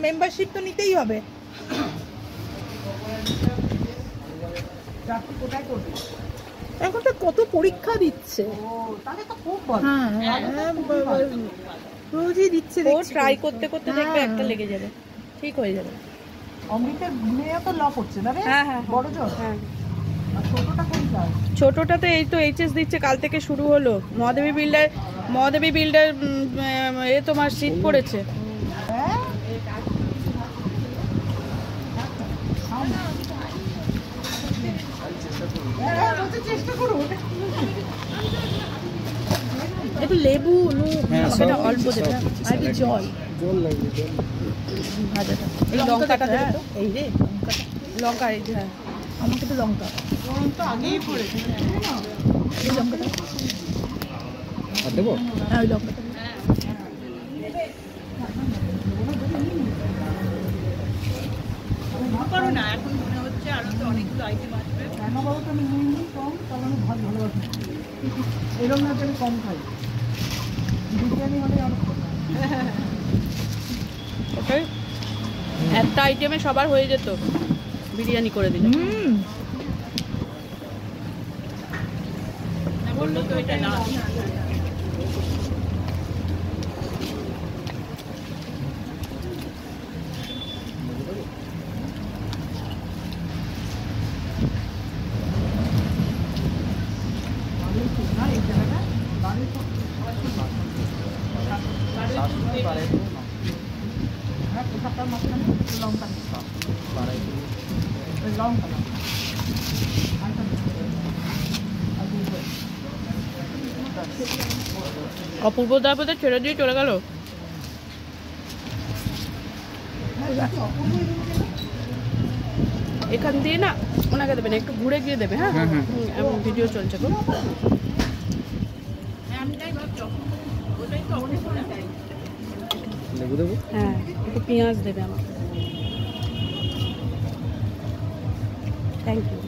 Membership তো নিতেই হবে। এখন তো কত পরীক্ষা দিচ্ছে, রোজই দিচ্ছে, ও ট্রাই করতে করতে দেখবে একটা লেগে যাবে, ঠিক হয়ে যাবে। অমৃতের মেয়ে তো ল করছে না রে? হ্যাঁ বড় জোর। হ্যাঁ, ছোটটা কোন ক্লাস? ছোটটা তো এই তো এইচএস দিচ্ছে, কাল থেকে শুরু হলো। মহাদেবী বিল্ডার এ তোমার সিট পড়েছে। একটু লেবু অল্প দেবে আর জল লাগবে। ভাজাটা এই লঙ্কাটা দেবে তো, এই রে লঙ্কা এই যে, হ্যাঁ আমাকে তো লঙ্কা আগেই পড়েছে, এই লঙ্কাটা আর দেবো। হ্যাঁ ওই লঙ্কাটা করো না, এখন মনে হচ্ছে আরো তো অনেকগুলো আইটেম আসবে। কেন বলো তো, আমি নিই কম, তাহলে আমি ভাত ভালোবাসি, এরকম না আমি কম খাই, বিরিয়ানি হলে অনেক ওটাই একটা আইটেমে সবার হয়ে যেত, বিরিয়ানি করে দিল। বললো তো এটা না, অপূর্ব দাবতে ছেড়ে দিয়ে চলে গেল। এখান দিয়ে না ওনাকে দেবে না, একটু ঘুরে গিয়ে দেবে। হ্যাঁ ভিডিও চলছে তো। হ্যাঁ একটু পেঁয়াজ দেবে আমাকে, থ্যাংক ইউ।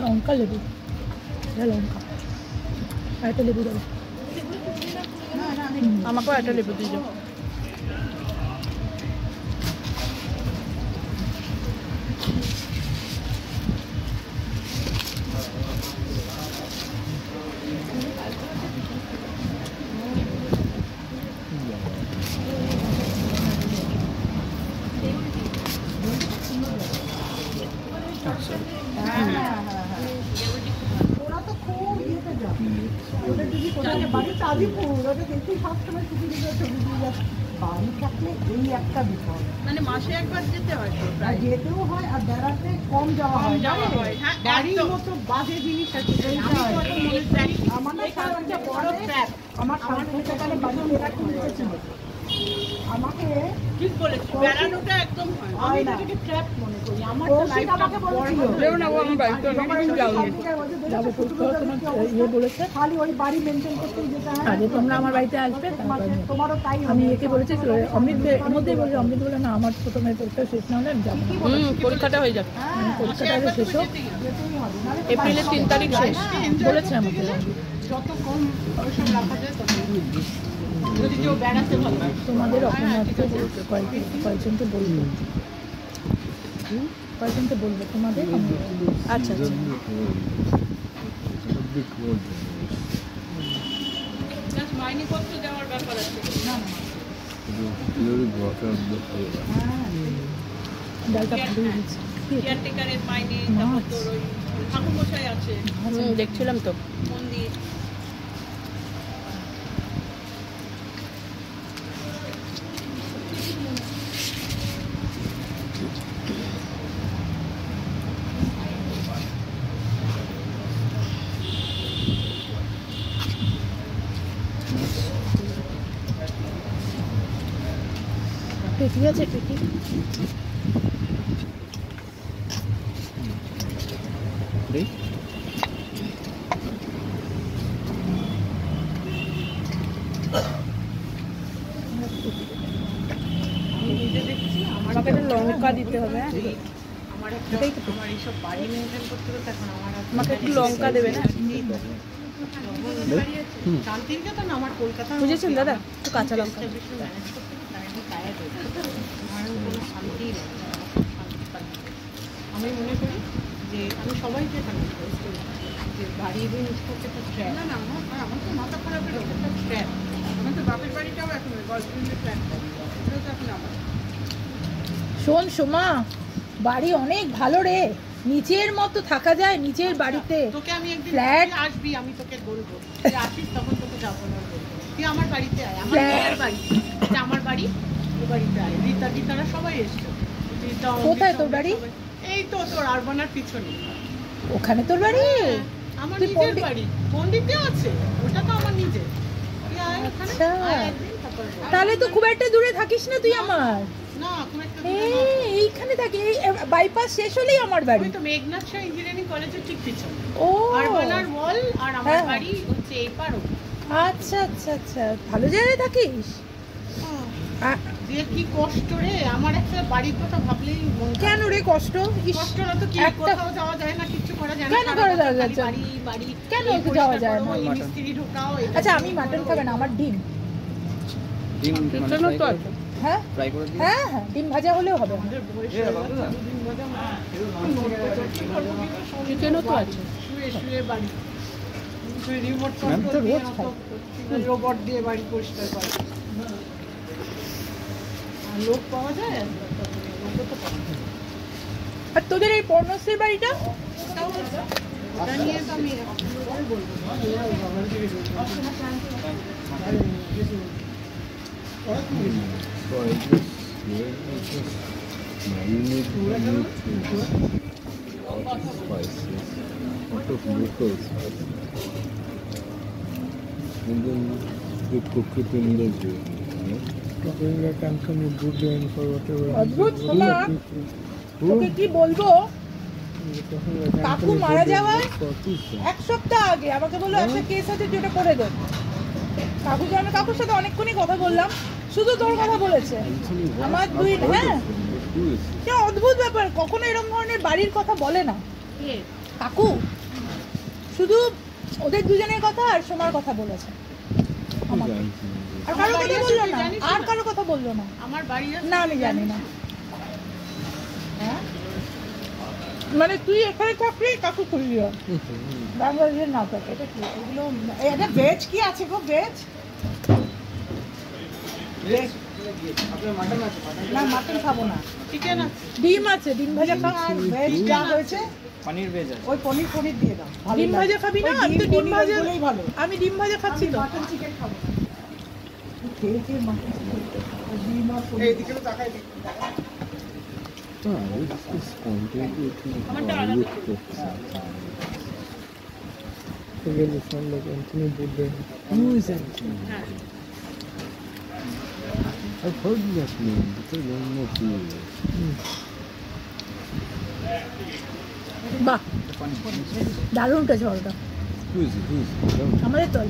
লঙ্কা লেবু, লঙ্কা আর একটা লেবু দেবো, আমাকেও একটা লেবু দিয়ে যাও। ওরা তো খুব ইয়েতে যায়, ওদের দিদি কোথায় বাড়ি চাঁদিপুর, ওদের দেখি সবসময় ছুটি দিয়ে ছবি দিয়ে যাচ্ছে। বাড়ি থাকলে এই একটা বিপদ, মানে মাসে একবার যেতে হয় তো, আর যেতেও হয় আর বেড়াতে কম যাওয়া হয়। বাড়ির মতো বাজে জিনিস আছে আমার না, বড় ট্র্যাপ। আমার সকালে বাড়ি মেয়েরা খুঁজেছিল আমাকে, ঠিক বলেছি, বেড়ানোটা একদম হয় না, এটাকে ট্র্যাপ মনে করি। আমার তো লাইফটা বলেছে খালি ওই বাড়ি মেনটেন করতেই যেতে হয়, আগে তোমরা আমার বাড়িতে আসবে, তোমারও তাই। আমি একে বলেছি অমৃতের মধ্যেই বলি, অমৃত বলে না আমার প্রথমে পরীক্ষা শেষ না হলে আমি যাবো। পরীক্ষাটা হয়ে যাবে, পরীক্ষাটা আগে শেষ হোক, এপ্রিলের 3 তারিখ শেষ বলেছে আমাকে। যত কম ওইসব রাখা যায় তত যদি কেউ বেড়াতে ভালো। তোমাদের অপরাধকে কয়েকজনকে বলবো, কয়েকজনকে বলবো তোমাদের। আচ্ছা আচ্ছা, মাইনেপত্র দেওয়ার ব্যাপার আছে না? ডালটা ভালো হয়েছে, কেয়ারটেকারের মাইনে, তারপর তোর ওই ঠাকুর মশাই আছে, দেখছিলাম তো মন্দির। পেটি আছে, পেটি আমাকে লঙ্কা দিতে হবে। আমাকে একটু লঙ্কা দেবে না? শান্তিনিকেতন আমার কলকাতা বুঝেছেন দাদা? একটু কাঁচা লঙ্কা। আমি মনে করি যে আমি সবাইকে যে বাড়ি জিনিস করতে একটা ট্র্যাপ। না আমার তো মাথা খারাপের একটা ট্র্যাপ। আমার তো বাপের বাড়িটাও এখন গার্লফ্রেন্ডের ট্র্যাপ, ওটাও তো এখন আমার। শোন সোমা, বাড়ি অনেক ভালো রে, নিচের মতো থাকা যায় নিচের বাড়িতে। তোকে আমি একদিন ফ্ল্যাট আসবি, আমি তোকে বলবো তুই আসিস, তখন তোকে যাবো না বলবো। তুই আমার বাড়িতে আয়, আমার মেয়ের বাড়ি, এটা আমার বাড়ি, ওই বাড়িতে আয়। রীতারা সবাই এসছো। কোথায় তোর বাড়ি? এই তো তোর আরবানার পিছনে। ওখানে তোর বাড়ি? আমার নিজের বাড়ি, পন্ডিতে আছে, ওটা তো আমার নিজের। তুই আয় ওখানে, আচ্ছা, আয় একদিন, তারপর বল। তাহলে তো খুব একটা দূরে থাকিস না তুই আমার। না খুব একটা এইখানে থাকি, এই বাইপাস শেষ হলেই আমার বাড়ি। আমি তো মেঘনাথ শাহ ইঞ্জিনিয়ারিং কলেজের ঠিক পিছনে। ও আরবানার ওয়াল আর আমার বাড়ি হচ্ছে এই পার। আচ্ছা আচ্ছা আচ্ছা, ভালো জায়গায় থাকিস। যে কি কষ্ট রে, আমার একটা বাড়ির কথা ভাবলেই মন খারাপ। কেন রে কষ্ট? কষ্ট না তো কি, কোথাও যাওয়া যায় না, কিছু করা যায় না। কেন করা যায় না? বাড়ি বাড়ি কেন এই যাওয়া পরিষ্কার যায় করো, না? এই মিস্ত্রি ঢোকাও। আচ্ছা আমি মাটন খাবে না, আমার ডিম। ডিম চিকেনও তো আছে। হ্যাঁ ফ্রাই করে দিই। হ্যাঁ হ্যাঁ, ডিম ভাজা হলেও হবে। চিকেনও তো আছে। শুয়ে শুয়ে বাড়ি, রিমোট ম্যাম তো রোজ রোবট দিয়ে বাড়ি পরিষ্কার করে। আর লোক পাওয়া যায়, লোকও তো পাওয়া যায়। আর তোদের এই পর্ণশ্রীর বাড়িটা? ওটা নিয়ে তো আমি পরে বলবো। So I just here I just marinate the meat with hot spices, lot of local spices, and then they cook it in the gravy. Doing a company good doing for whatever. অদ্ভুত সোমা, তোকে কি বলবো, কাকু মারা যাওয়ার এক সপ্তাহ আগে আমাকে বললো একটা কেস আছে তুই ওটা করে দে। কাকুকে আমি কাকুর সাথে অনেকক্ষণই কথা বললাম, শুধু তোর কথা বলেছে। আমার দুই, হ্যাঁ কি অদ্ভুত ব্যাপার, কখনো এরকম ধরনের বাড়ির কথা বলে না কাকু, শুধু ওদের দুজনের কথা আর সোমার কথা বলেছে। আর কারো কথা বললো না, আর কারো কথা বললো না। আমার বাড়ি আছে না আমি জানি না। হ্যাঁ মানে তুই এখানে থাকলি কাকু খুললি বাংলাদেশের না থাকে। এটা কি এগুলো, এটা ভেজ কি আছে গো? ভেজ না, মাটন খাবো না, চিকেন আছে, ডিম আছে, ডিম ভাজা খাও। আর ভেজ যা হয়েছে পনির ভেজ আছে। ওই পনির দিয়ে দাও। ডিম ভাজা খাবি না? আমি তো ডিম ভাজা, ভালো। আমি ডিম ভাজা খাচ্ছি তো। মাটন চিকেন খাবো না। খেয়ে খেয়ে মাটন চিকেন, ডিম আর পনির। এইদিকে তো তাকাই দি। This quantity overlooked. Really sound like Anthony Bourdain. Who is that? I've heard that name, but I don't know who it is. বাহ দারুণটা ঝড়টা। Who is it? Who is it? আমাদের তো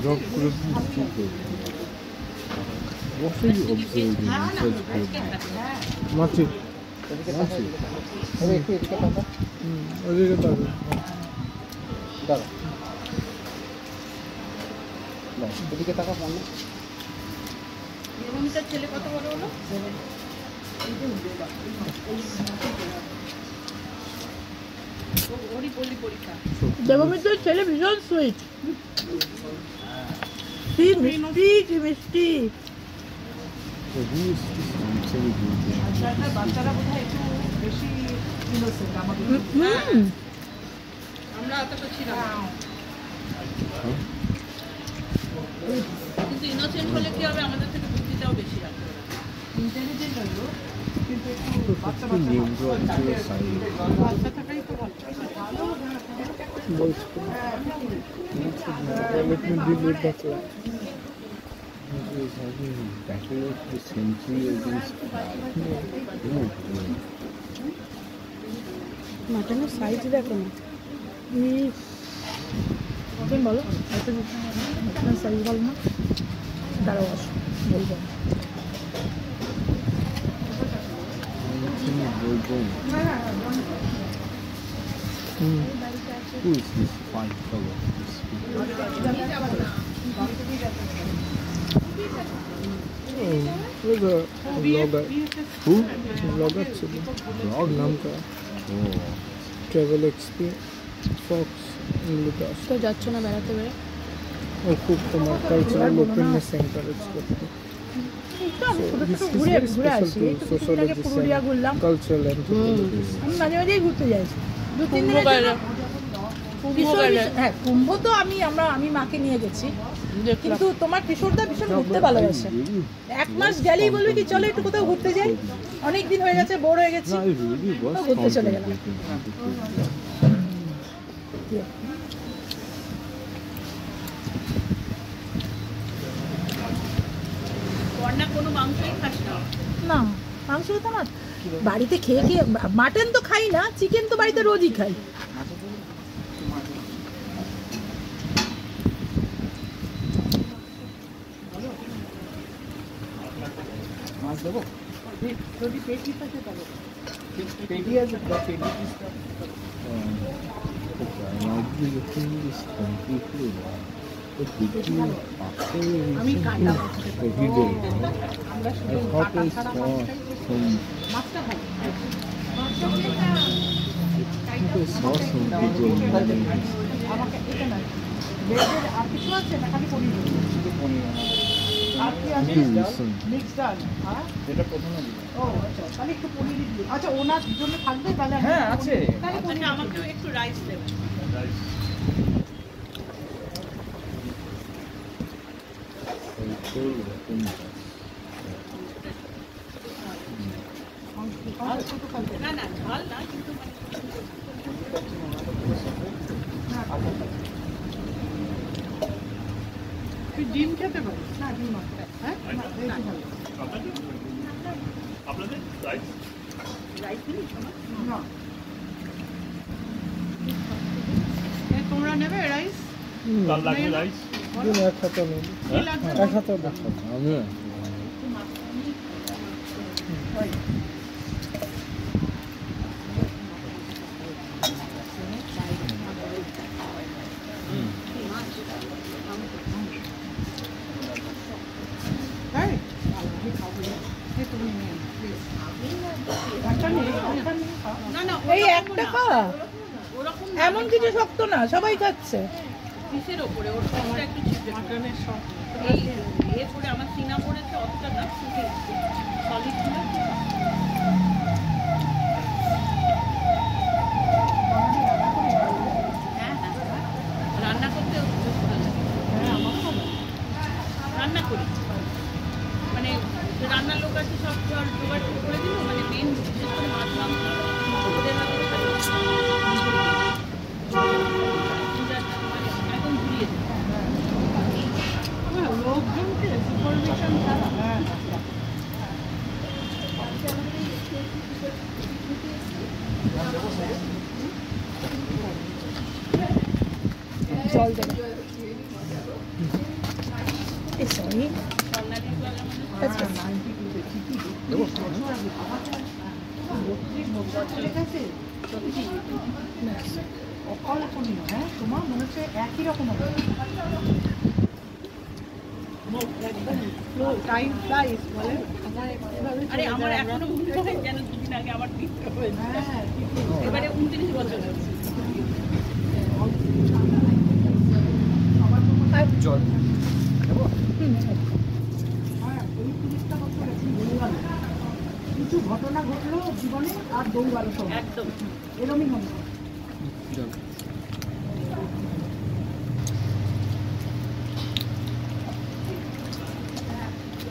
Rock group is people. What are you observing in such group? Machi. Machi. ওদিকে পাবে। এদিকে টাকা পান না? দেবমিতার ছেলে কত বড় হলো? ওরই পল্লী পরীক্ষা। দেবমিত্রের ছেলে ভীষণ সুইট, কি মিষ্টি কি মিষ্টি। So who is this actually doing? আজকালকার বাচ্চারা বোধহয় একটু বেশি ইনোসেন্ট আমাদের। আমরা অতটা ছিলাম না। কিন্তু ইনোসেন্ট হলে কি হবে, আমাদের থেকে বুদ্ধিটাও বেশি রাখবে। ইন্টেলিজেন্ট হলো কিন্তু একটু বাচ্চা Name drop to the side. বাচ্চা থাকাই তো ভালো। Let me deal with that. He is having battle of the century against no. মাটনের সাইজ দেখো না, তুমি বলো মাটনের সাইজ বলো না। দাঁড়াও আসো বলবো। Who is this fine fellow? Who's a vlogger? Who? Vlogger ছিল Dog? নামটা Oh. Travel XP Fox Lucas তো যাচ্ছ না বেড়াতে বেড়ে? ও খুব তোমার কালচারাল ওপেননেস এনকারেজ করতে ঘুরে ঘুরে আসি। এই তো কিছুদিন আগে পুরুলিয়া ঘুরলাম, কালচারাল অ্যান্থ্রোপোলজিস্ট আমি মাঝে মাঝেই ঘুরতে যাই। দু তিন কুম্ভ দিনের গেলে জন্য- হ্যাঁ, কুম্ভ তো আমি মাকে নিয়ে গেছি, কিন্তু তোমার কিশোরদা ভীষণ ঘুরতে ভালোবাসে। এক মাস গেলেই বলবে কি চলো একটু কোথাও ঘুরতে যাই, অনেক দিন হয়ে গেছে, বোর হয়ে গেছি, No, it really was তো ঘুরতে চলে গেলাম। বর্ণা কোনো মাংসই খাস না? না, মাংস তো না, বাড়িতে খেয়ে খেয়ে মাটন তো খাই না, চিকেন তো বাড়িতে রোজই খাই। যদি পেটি থাকে তবে পেটি আছে, পেটি Okay, I'll be looking this completely wrong. But did you after আমি কাটা every day? আমরা I শুধু thought I ছাড়া saw some. মাছটা খাই। I think I saw some people moving this. আমাকে এটা না, ভেজের আর কিছু আছে না, খালি পনির আর কি আছে? Maybe recent. মিক্স ডাল। হ্যাঁ, এটা প্রথমে দিই। ও আচ্ছা, তাহলে একটু পনিরই দিই। আচ্ছা, ওনার জন্য থাকবে তাহলে? হ্যাঁ আছে, তাহলে পনির আচ্ছা, আমাকেও একটু রাইস দেবেন। আর ছোট থাকবে। না না, ঝাল না, কিন্তু তুই ডিম খেতে পারিস না? ডিম আছে, হ্যাঁ, না, বেশি ভালো। রাইস নিস না? না। তোমরা নেবে রাইস? দিন এক হাতে নেব, কি লাগবে? এক হাতে দেখো আমি তাই? আমি খাবো না। এই তুমি নিয়ে নাও, please। একটা নিয়ে খাও। না না, এই ওরকম একটা না। খাওয়া ওরকম না, এমন কিছু শক্ত না, সবাই খাচ্ছে। পিসের ওপরে ওর সবটা একটু চিপে মাটনের সব এই এ করে আমার সিনা পড়েছে, অতটা না, সলিড ছিল। হ্যাঁ হ্যাঁ, রান্না করতে অভ্যস্ত লাগে। রান্না করি, মানে রান্নার লোক আছে, সব জোগাড় করে দিল, মানে মেন বিশেষ করে মাছ মাংস ওদের হাতে ছাড়ি। এখন ঘুরিয়ে দিই। লোকজনকে সুপারভিশন ছাড়া। হ্যাঁ, জল দেবে। এই সরি, আচ্ছা, অকাল পনির, হ্যাঁ, তোমার মনে হচ্ছে একই রকম হবে। টাইম ফ্লাইস বলে। আরে আমার এখনো মনে হয় যেন দুদিন আগে আমার বিয়ে হয়েছে। হ্যাঁ, এবারে 29 বছর হচ্ছে। জল হ্যাঁ, ওই 30টা বছর একটু দৌড়ালো। কিছু ঘটনা ঘটলো জীবনে আর দৌড়ালো সব, একদম। এরমই হবে। জল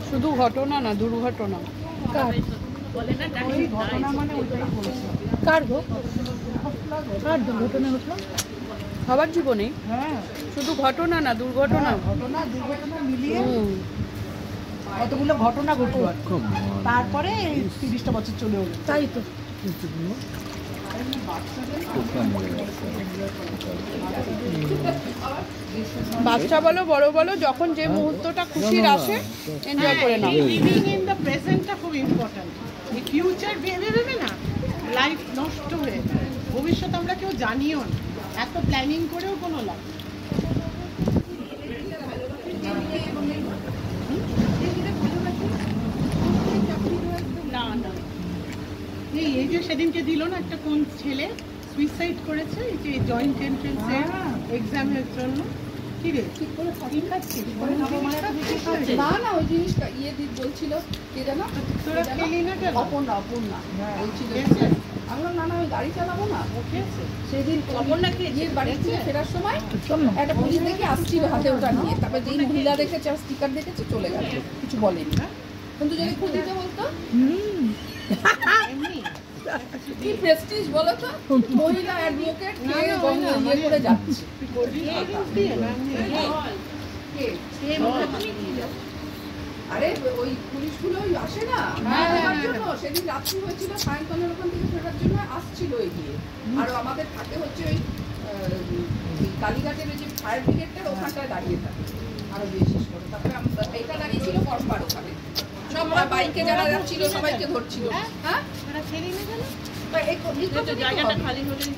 শুধু ঘটনা না, দুর্ঘটনা। কার বলে না ওই ঘটনা মানে ওইটাই বলছে। কার গো? কার দুর্ঘটনা ঘটলো? সবার জীবনে হ্যাঁ, শুধু ঘটনা না, দুর্ঘটনা। ঘটনা দুর্ঘটনা মিলিয়ে হুম। কতগুলো ঘটনা ঘটলো আর কি। come on. তারপরে এই 30টা বছর চলে গেল। তাই তো। বাচ্চা বলো, বড় বলো, যখন যে মুহূর্তটা খুশির আসে এনজয় করে নাও। লিভিং ইন দ্য প্রেজেন্টটা খুব ইম্পর্টেন্ট। এই ফিউচার ভেবে ভেবে না লাইফ নষ্ট হয়ে যায়। ভবিষ্যৎ আমরা কেউ জানিও না, এত প্ল্যানিং করেও কোনো লাভ নেই। না না এই যে সেদিনকে দিল না একটা কোন ছেলে সুইসাইড করেছে, এই যে জয়েন্ট এন্ট্রান্সের এক্সামের জন্য। কি রে ঠিক করে খাচ্ছিস না না ওই জিনিসটা বলছিল কে জানো তোরা খেলি না কেন? অপর্ণা বলছিল আমি বললাম, না না আমি গাড়ি চালাবো না। সেদিন অপর্ণা কি ইয়ের বাড়ি থেকে ফেরার সময় একটা পুলিশ দেখে আসছিল হাতে ওটা নিয়ে, তারপরে যেই মহিলা দেখেছে আর স্টিকার দেখেছে চলে গেছে, কিছু বলেনি। কিন্তু যদি খুঁজিতে বলতো কি প্রেস্টিজ বলো তো, মহিলা অ্যাডভোকেট ইয়ে করে যাচ্ছে। আরে ওই পুলিশগুলো আসে না ফেরার জন্য, সেদিন রাত্রি হয়েছিল সায়ন্তনের ওখান থেকে ফেরার জন্য আসছিল এগিয়ে। আর আমাদের থাকে হচ্ছে ওই কালীঘাটের ওই যে ফায়ার ব্রিগেডটার ওখানটায় দাঁড়িয়ে থাকে আরো বিশেষ করে। তারপরে এটা দাঁড়িয়েছিল পরপার ওখানে, সব বাইকে যারা যাচ্ছিল সবাইকে ধরছিল। হ্যাঁ জায়গাটা খালি হলেই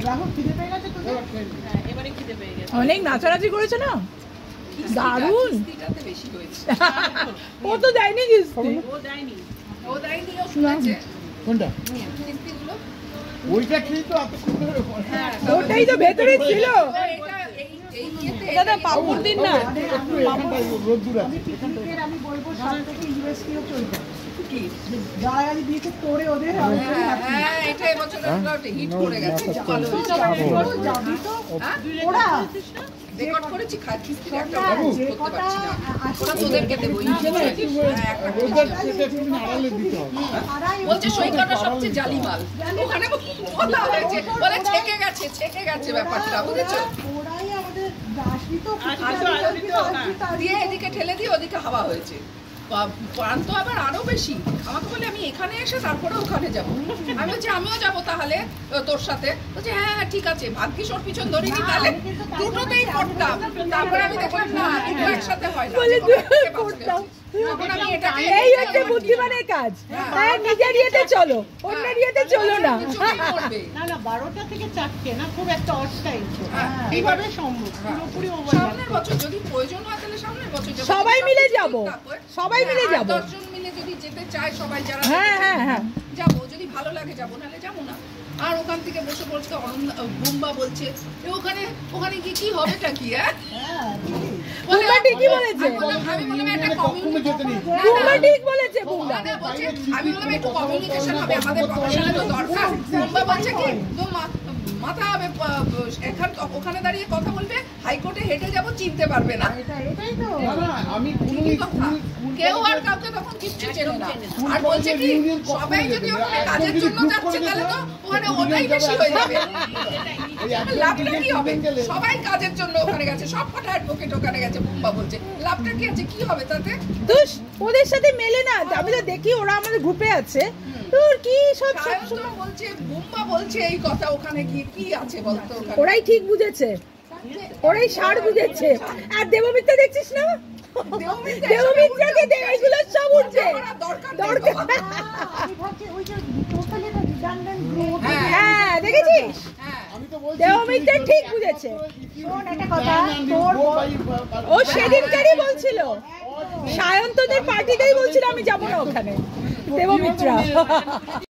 রাহুল খিদে পেয়ে গেছে তোদের? এবারে খিদে পেয়ে গেছে। অনেক নাচানাচি করেছে না, দারুণ। কিস্তিটাতে বেশি হয়েছে। ও তো দেয়নি কিস্তি। ও দেয়নি। ও দেয়নি, ও শুনেছে কোনটা? কিস্তিগুলো। ওইটা খেয়ে তো এতক্ষণ ধরে ওটাই তো ভেতরে ছিল। এটা দাদা পাপড় দিন না। একটু এখানটায় রোদ্দুর আছে। পিকনিকের আমি বলবো সব থেকে ইউএসপিও চলবে কি যারা গাড়ি দিয়েছে তোরে ওদের হ্যাঁ এটা এবছর হিট করে গেছে, ভালো হয়েছে। যাবি তো হ্যাঁ? ওরা রেকর্ড করেছি কিস্তির একটা করতে পারছি না। ওরা তোদেরকে দেবো ওদের পেটে একটু আড়ালে দিতে হবে। বলছে সৈকতটা সবচেয়ে জালি মাল, ওখানে বলা হয়েছে, বলে ছেকে গেছে ব্যাপারটা, বুঝেছো? ওরাই আমাদের আসবি তো দিয়ে এদিকে ঠেলে দিয়ে ওদিকে হাওয়া হয়েছে। প্রান্ত আবার আরো বেশি, আমাকে বলে আমি এখানে এসে তারপরে ওখানে যাব। আমি বলছি আমিও যাব তাহলে তোর সাথে। বলছে হ্যাঁ হ্যাঁ ঠিক আছে, ভাগ্যিস ওর পিছন ধরিনি, তাহলে দুটোতেই পড়তাম। তারপরে আমি দেখলাম না দুটো একসাথে হয় না, তখন আমি এটাকে এই হচ্ছে বুদ্ধিমানের কাজ। হ্যাঁ নিজের ইয়েতে চলো, অন্যের ইয়েতে চলো না। না 12টা থেকে 4টে না, খুব একটা অড টাইম। এইভাবে সম্ভব পুরোপুরি সামনের বছর যদি প্রয়োজন হয় তাহলে সামনের বছর যাব। সবাই মিলে যাব, সবাই মিলে যাব। 10 জন মিলে যদি যেতে চায় সবাই যারা হ্যাঁ যাবো, যদি ভালো লাগে যাবো, নাহলে যাবো না। আর ওখান থেকে বসে বলছে বুম্বা বলছে ওখানে গিয়ে কি হবেটা কি? বুম্বা ঠিকই বলেছে, আমি বললাম একটা কমিউনিকেশন, বুম্বা ঠিক বলেছে। বুম্বা আমি বললাম একটু কমিউনিকেশন হবে, আমাদের প্রফেশনে তো দরকার। বুম্বা বলছে কি তো মাথা হবে ওখানে দাঁড়িয়ে কথা বলবে, হাইকোর্টে হেঁটে যাবো, চিনতে পারবে না। এটাই তো আমি কেউ আর কাউকে তখন কিচ্ছু চেনে না। আর বলছে কি সবাই যদি ওখানে কাজের জন্য যাচ্ছে তাহলে তো ওখানে ওটাই বেশি হয়ে যাবে। লাভটা কি হবে? সবাই কাজের জন্য ওখানে গেছে, সব কটা অ্যাডভোকেট ওখানে গেছে। বুম্বা বলছে লাভটা কি আছে, কি হবে তাতে? তুই ওদের সাথে মেলে না, আমি তো দেখি ওরা আমাদের গ্রুপে আছে। তোর কি সব বলছে বুম্বা বলছে এই কথা, ওখানে গিয়ে কি আছে বলতো? ওরাই ঠিক বুঝেছে, ওরাই সার বুঝেছে। আর দেবমিত্রা দেখছিস না, দেবমিত্রাকে এগুলো সব উঠছে দরকার। হ্যাঁ দেখেছিস, দেবমিত্রা ঠিক বুঝেছে। ও সেদিনকারই বলছিল, সায়ন্তনের পার্টিতেই বলছিল আমি যাবো না ওখানে, দেবমিত্রা।